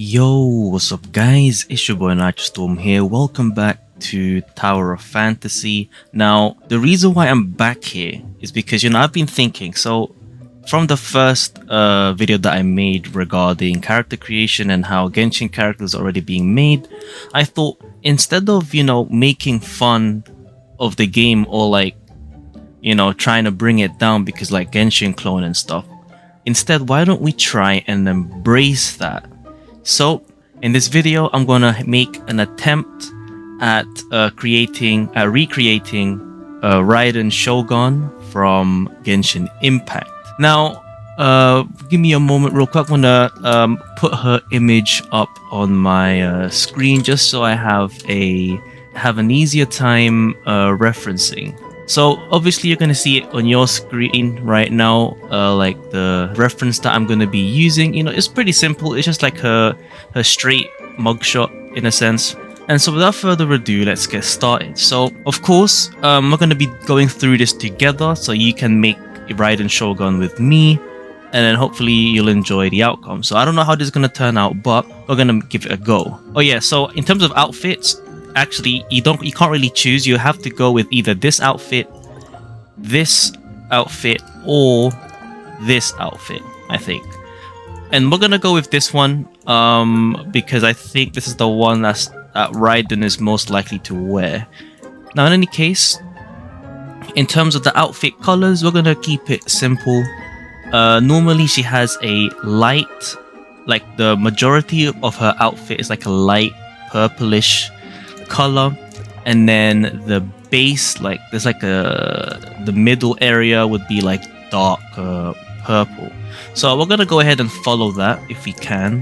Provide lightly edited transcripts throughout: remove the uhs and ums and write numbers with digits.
Yo, what's up guys? It's your boy Nitrostorm here. Welcome back to Tower of Fantasy. Now, the reason why I'm back here is because, I've been thinking, so from the first video that I made regarding character creation and how Genshin characters are already being made, I thought instead of, making fun of the game or trying to bring it down because like Genshin clone and stuff, instead, why don't we try and embrace that? So in this video, I'm gonna make an attempt at recreating Raiden Shogun from Genshin Impact. Now, give me a moment real quick. I'm gonna put her image up on my screen just so I have an easier time referencing. So obviously you're going to see it on your screen right now, like the reference that I'm going to be using. It's pretty simple. It's just like her straight mugshot in a sense. And so without further ado, let's get started. So of course, we're going to be going through this together so you can make Raiden Shogun with me, and then hopefully you'll enjoy the outcome. So I don't know how this is going to turn out, but we're going to give it a go. Oh yeah, so in terms of outfits, actually you can't really choose. You have to go with either this outfit, or this outfit, I think. And we're gonna go with this one because I think this is the one that Raiden is most likely to wear. Now in any case, in terms of the outfit colors, we're gonna keep it simple. Normally she has a light, like the majority of her outfit is like a light purplish color, and then the base, like there's like the middle area would be like dark purple. So we're gonna go ahead and follow that if we can.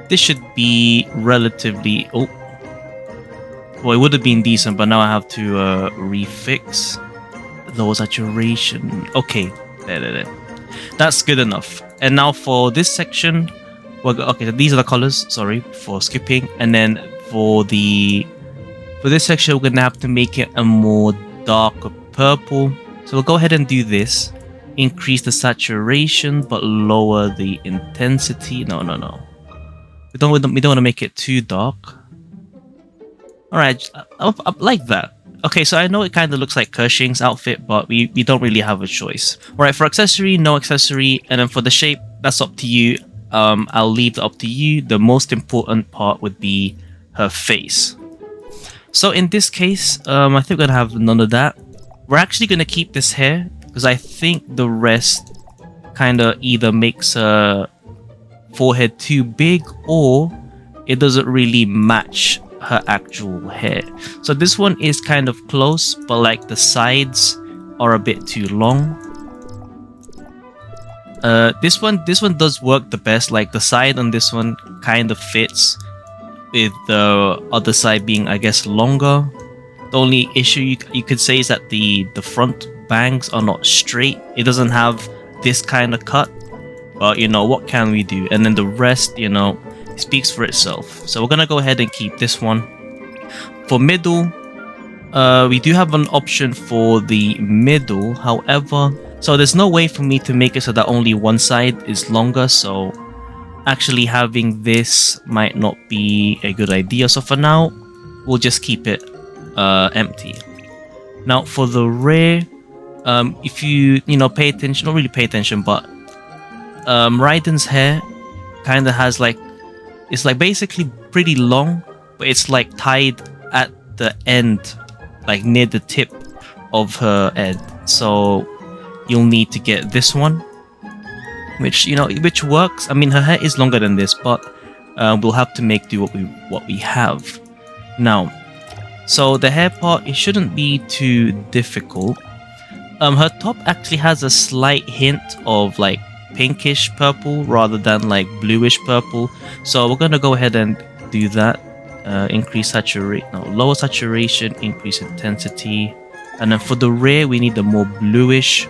This should be relatively well, it would have been decent, but now I have to refix low saturation. Okay, there, that's good enough. And now for this section, okay, so these are the colors, sorry for skipping. And then for this section, we're gonna have to make it a more darker purple. So we'll go ahead and do this. Increase the saturation, but lower the intensity. No. We don't want to make it too dark. All right, I like that. Okay, so I know it kind of looks like Kershing's outfit, but we don't really have a choice. All right, for accessory, no accessory, and then for the shape, that's up to you. I'll leave that up to you. The most important part would be her face. So in this case, I think we're gonna have none of that. We're actually gonna keep this hair because I think the rest kind of either makes her forehead too big or it doesn't really match her actual hair. So this one is kind of close, but like the sides are a bit too long. This one does work the best. Like the side on this one kind of fits, with the other side being, I guess, longer. The only issue you could say is that the front bangs are not straight. It doesn't have this kind of cut, but what can we do? And then the rest, speaks for itself. So we're gonna go ahead and keep this one. For middle, we do have an option for the middle. However, so there's no way for me to make it so that only one side is longer, so actually having this might not be a good idea. So for now, we'll just keep it empty. Now for the rear, if you pay attention, not really pay attention, but Raiden's hair kind of has it's like basically pretty long, but it's like tied at the end, like near the tip of her head. So you'll need to get this one, which works. I mean, her hair is longer than this, but we'll have to make do what we have now. So the hair part, it shouldn't be too difficult. Her top actually has a slight hint of like pinkish purple rather than like bluish purple. So we're gonna go ahead and do that. Lower saturation, increase intensity, and then for the rear we need the more bluish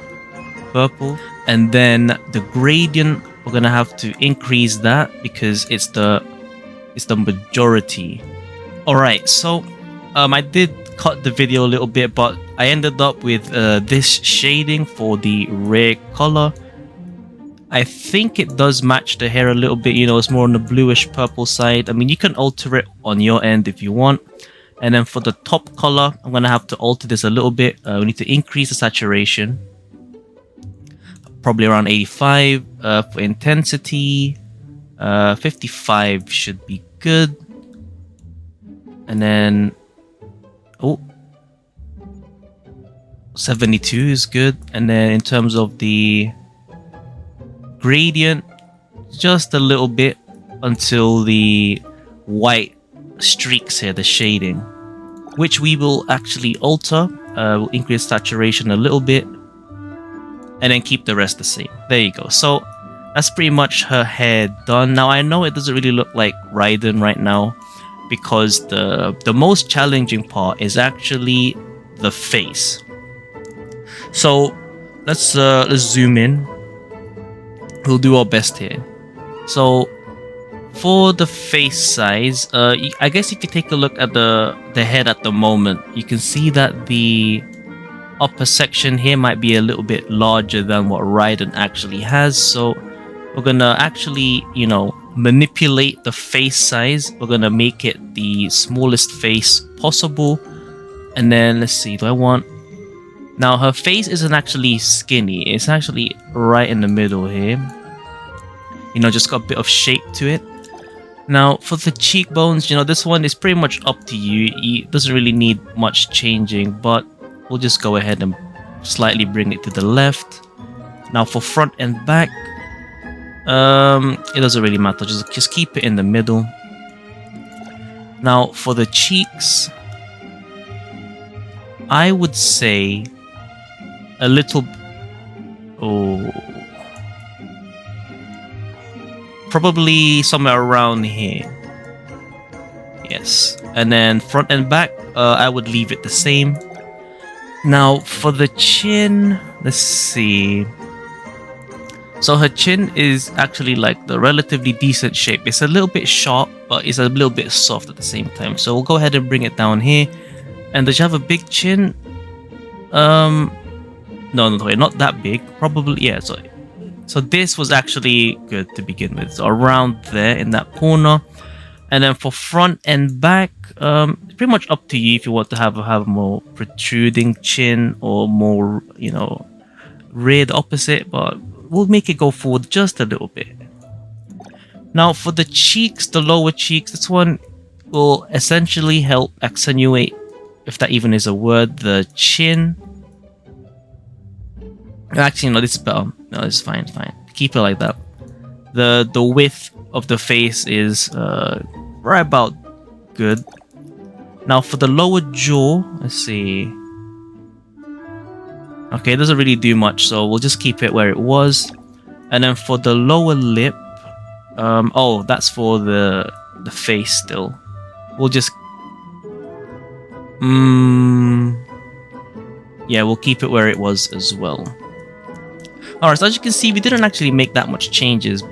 purple. And then the gradient, we're gonna have to increase that because it's the majority. All right, so I did cut the video a little bit, but I ended up with this shading for the rear color. I think it does match the hair a little bit. You know, it's more on the bluish purple side. I mean, you can alter it on your end if you want. And then for the top color, I'm going to have to alter this a little bit. We need to increase the saturation. Probably around 85. For intensity, 55 should be good. And then, 72 is good. And then in terms of the gradient, just a little bit until the white streaks here, the shading, which we will actually alter. We'll increase saturation a little bit and then keep the rest the same. There you go. So that's pretty much her hair done. Now I know it doesn't really look like Raiden right now because the most challenging part is actually the face. So let's zoom in. We'll do our best here. So for the face size, I guess if you take a look at the head at the moment, you can see that the upper section here might be a little bit larger than what Raiden actually has. So we're gonna actually, you know, manipulate the face size. We're gonna make it the smallest face possible. And then let's see, do I want... Now her face isn't actually skinny, it's actually right in the middle here. You know, just got a bit of shape to it. Now for the cheekbones, you know, this one is pretty much up to you. It doesn't really need much changing, but we'll just go ahead and slightly bring it to the left. Now for front and back, it doesn't really matter, just keep it in the middle. Now for the cheeks, I would say a little... probably somewhere around here. Yes. And then front and back, I would leave it the same. Now for the chin, let's see. So her chin is actually like the relatively decent shape. It's a little bit sharp, but it's a little bit soft at the same time. So we'll go ahead and bring it down here. And does she have a big chin? No, not that big. Probably, yeah, sorry. So this was actually good to begin with. So around there in that corner. And then for front and back, it's pretty much up to you if you want to have a more protruding chin or more, you know, rear opposite. But we'll make it go forward just a little bit. Now for the cheeks, the lower cheeks, this one will essentially help accentuate, if that even is a word, the chin. Actually, no, this is better. No, it's fine, fine. Keep it like that. The width of the face is right about good. Now for the lower jaw, let's see. Okay, it doesn't really do much, so we'll just keep it where it was. And then for the lower lip, oh, that's for the face still. We'll just yeah, we'll keep it where it was as well. Alright, so as you can see, we didn't actually make that much changes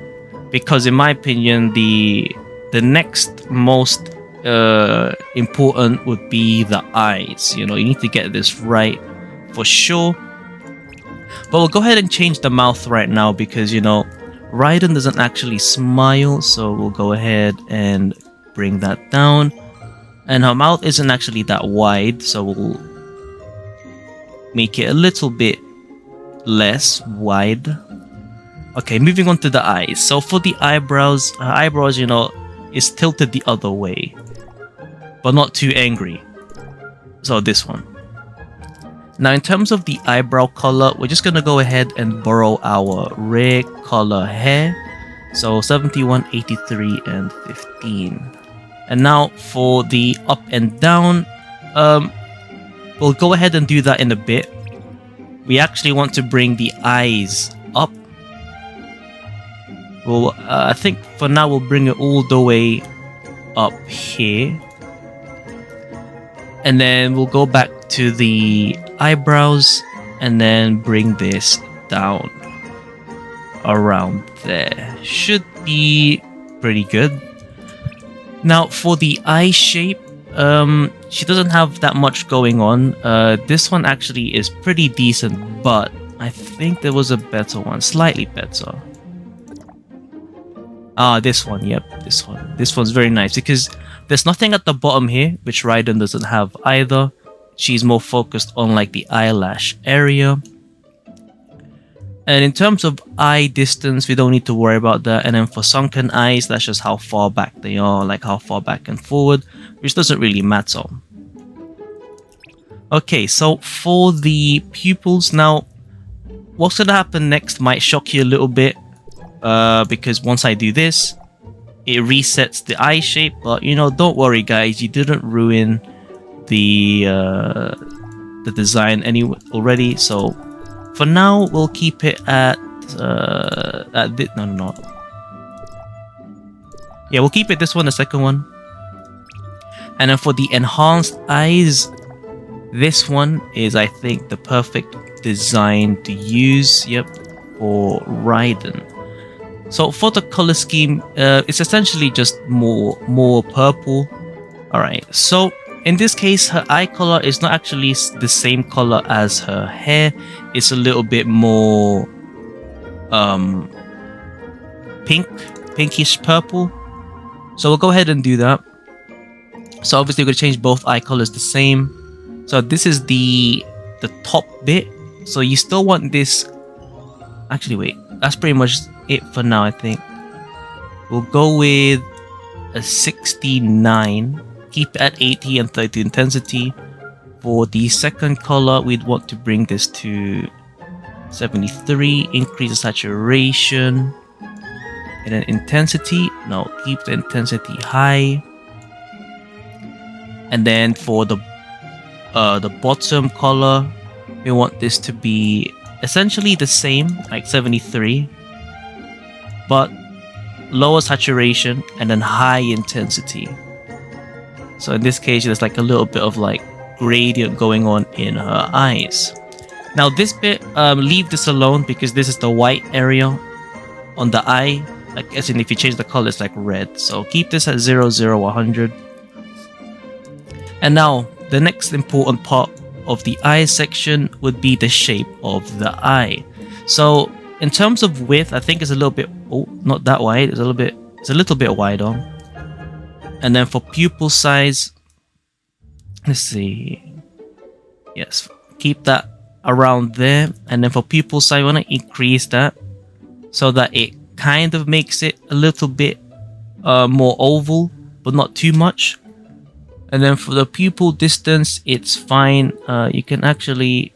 because in my opinion, the next most important would be the eyes. You know, you need to get this right for sure. But we'll go ahead and change the mouth right now because, you know, Raiden doesn't actually smile, so we'll go ahead and bring that down. And her mouth isn't actually that wide, so we'll make it a little bit less wide. Okay, moving on to the eyes. So for the eyebrows, her eyebrows, you know, is tilted the other way, but not too angry. So this one. Now in terms of the eyebrow color, we're just gonna go ahead and borrow our rare color hair. So 71, 83, and 15. And now for the up and down, we'll go ahead and do that in a bit. We actually want to bring the eyes up. Well, I think for now we'll bring it all the way up here. And then we'll go back to the eyebrows and then bring this down around there. Should be pretty good. Now for the eye shape, she doesn't have that much going on. This one actually is pretty decent, but I think there was a better one, slightly better. Ah, this one. Yep, this one. This one's very nice because there's nothing at the bottom here, which Raiden doesn't have either. She's more focused on like the eyelash area. And in terms of eye distance, we don't need to worry about that. And then for sunken eyes, that's just how far back they are, like how far back and forward, which doesn't really matter. Okay, so for the pupils now, what's gonna happen next might shock you a little bit, because once I do this, it resets the eye shape. But you know, don't worry, guys, you didn't ruin the design already. So for now, we'll keep it at this. No. Yeah, we'll keep it this one, the second one. And then for the enhanced eyes, this one is, I think, the perfect design to use. Yep, for Raiden. So for the color scheme, it's essentially just more purple. All right. So in this case, her eye color is not actually the same color as her hair. It's a little bit more pinkish purple. So we'll go ahead and do that. So obviously we're going to change both eye colors the same. So this is the top bit. So you still want this. Actually, wait. That's pretty much it for now, I think. We'll go with a 69. Keep it at 80 and 30 intensity. For the second color, we'd want to bring this to 73. Increase the saturation. And then intensity. No, keep the intensity high. And then for the bottom color, we want this to be essentially the same, like 73, but lower saturation and then high intensity. So in this case, there's like a little bit of like gradient going on in her eyes. Now this bit, leave this alone because this is the white area on the eye. Like as in if you change the color, it's like red. So keep this at 0, 0, 100. And now the next important part of the eye section would be the shape of the eye. So in terms of width, I think it's a little bit, not that wide, it's a little bit wider. And then for pupil size, let's see, yes, keep that around there. And then for pupil size, I want to increase that so that it kind of makes it a little bit more oval, but not too much. And then for the pupil distance, it's fine. You can actually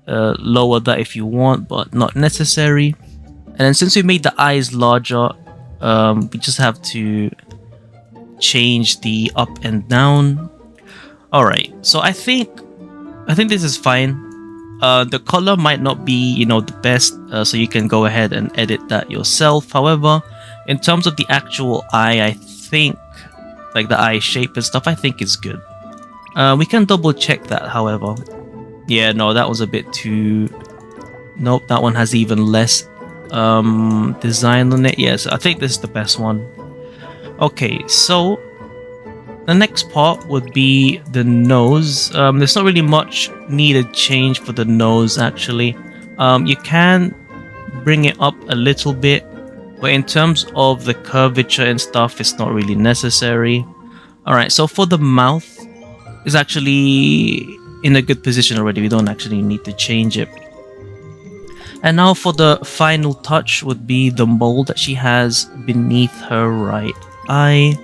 lower that if you want, but not necessary. And then since we made the eyes larger, we just have to change the up and down. All right, so I think this is fine. The color might not be, the best, so you can go ahead and edit that yourself. However, in terms of the actual eye, I think, like the eye shape and stuff, I think it's good. We can double check that, however. Yeah, no, that was a bit too... Nope, that one has even less design on it. Yes, I think this is the best one. Okay, so the next part would be the nose. There's not really much needed change for the nose, actually. You can bring it up a little bit, but in terms of the curvature and stuff, it's not really necessary. Alright, so for the mouth, it's actually in a good position already. We don't actually need to change it. And now for the final touch would be the mole that she has beneath her right eye.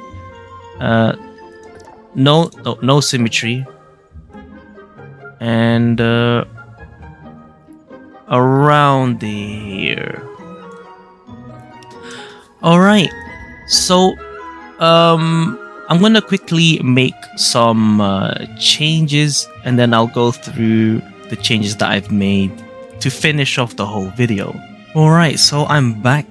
No symmetry. And around here. Alright, so I'm gonna quickly make some changes, and then I'll go through the changes that I've made to finish off the whole video. Alright, so I'm back.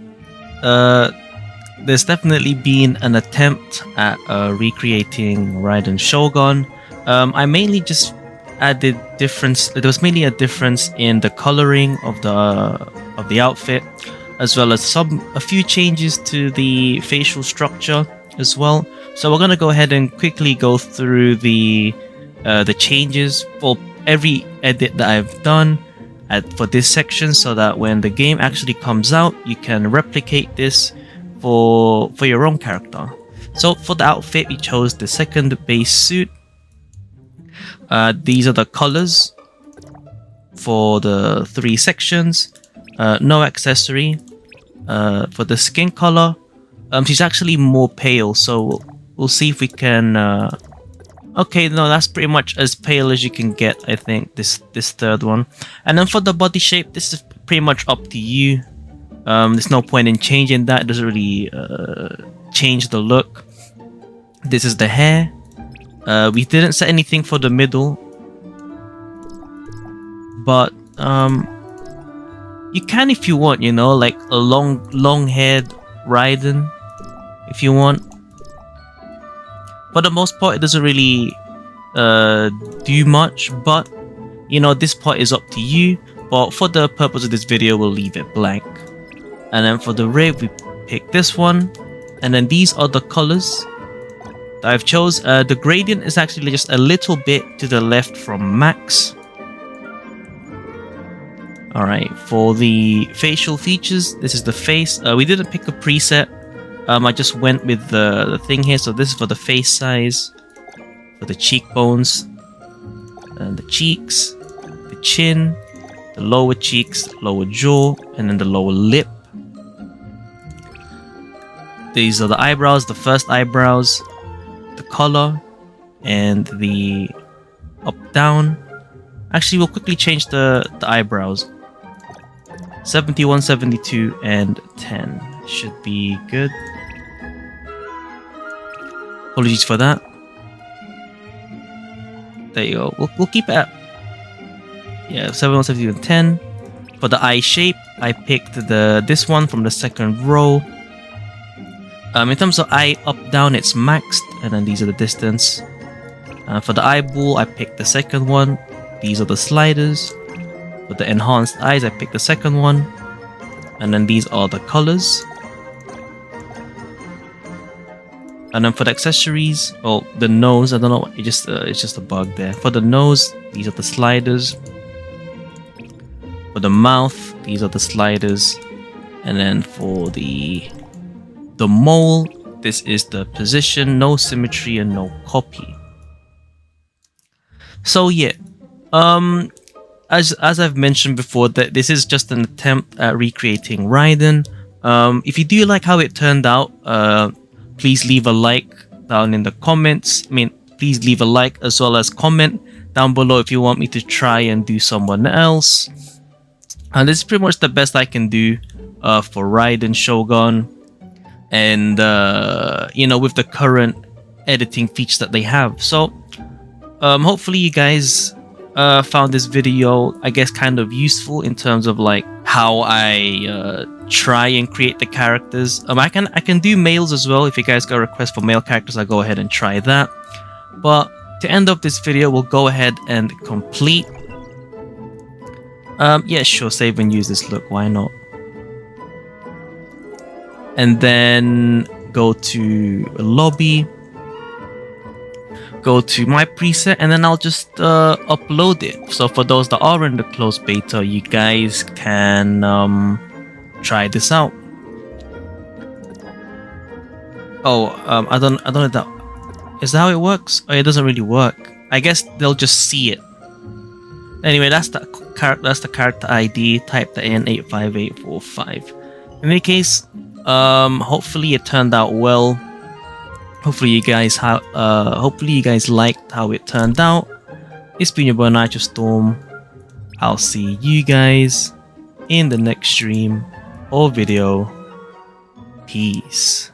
There's definitely been an attempt at recreating Raiden Shogun. I mainly just added difference. There was mainly a difference in the coloring of the outfit, as well as a few changes to the facial structure as well. So we're gonna go ahead and quickly go through the changes for every edit that I've done for this section, so that when the game actually comes out, you can replicate this for your own character. So for the outfit, we chose the second base suit. These are the colors for the 3 sections. No accessory. For the skin color, she's actually more pale, so we'll see if we can. Okay, no, that's pretty much as pale as you can get, I think. This third one, and then for the body shape, this is pretty much up to you. There's no point in changing that. It doesn't really change the look. This is the hair. We didn't set anything for the middle, but you can if you want, you know, like a long-haired Raiden, if you want. For the most part, it doesn't really do much, but you know, this part is up to you. But for the purpose of this video, we'll leave it blank. And then for the rib, we pick this one, and then these are the colors that I've chose. The gradient is actually just a little bit to the left from max. Alright, for the facial features, this is the face. We didn't pick a preset. I just went with the thing here. So this is for the face size, for the cheekbones, and the cheeks, the chin, the lower cheeks, lower jaw, and then the lower lip. These are the eyebrows, the first eyebrows, the color, and the up-down. Actually, we'll quickly change the eyebrows. 71, 72, and 10 should be good. Apologies for that. There you go. We'll keep it at 71, 72, and 10. For the eye shape, I picked this one from the second row. In terms of eye up down, it's maxed, and then these are the distance. For the eyeball, I picked the second one. These are the sliders. For the enhanced eyes, I picked the second one, and then these are the colors. And then for the accessories, oh, the nose, I don't know, it's just a bug there. For the nose, these are the sliders. For the mouth, these are the sliders, and then for the mole, this is the position, no symmetry and no copy. So yeah, as I've mentioned before, that this is just an attempt at recreating Raiden. If you do like how it turned out, please leave a like down in the comments. Please leave a like as well as comment down below if you want me to try and do someone else. And this is pretty much the best I can do for Raiden Shogun, and you know, with the current editing features that they have. So hopefully you guys found this video, I guess, kind of useful in terms of like how I try and create the characters. I can do males as well. If you guys got a request for male characters, I'll go ahead and try that. But to end up this video, we'll go ahead and complete. Yeah, sure, save and use this look, why not? And then go to lobby, go to my preset, and then I'll just upload it. So for those that are in the closed beta, you guys can try this out. Oh, I don't know if that is that how it works. Oh, it doesn't really work. I guess they'll just see it. Anyway, that's the character ID. Type that in, 85845. In any case, hopefully it turned out well. Hopefully you guys liked how it turned out. It's been your boy Nitrostorm. I'll see you guys in the next stream or video. Peace.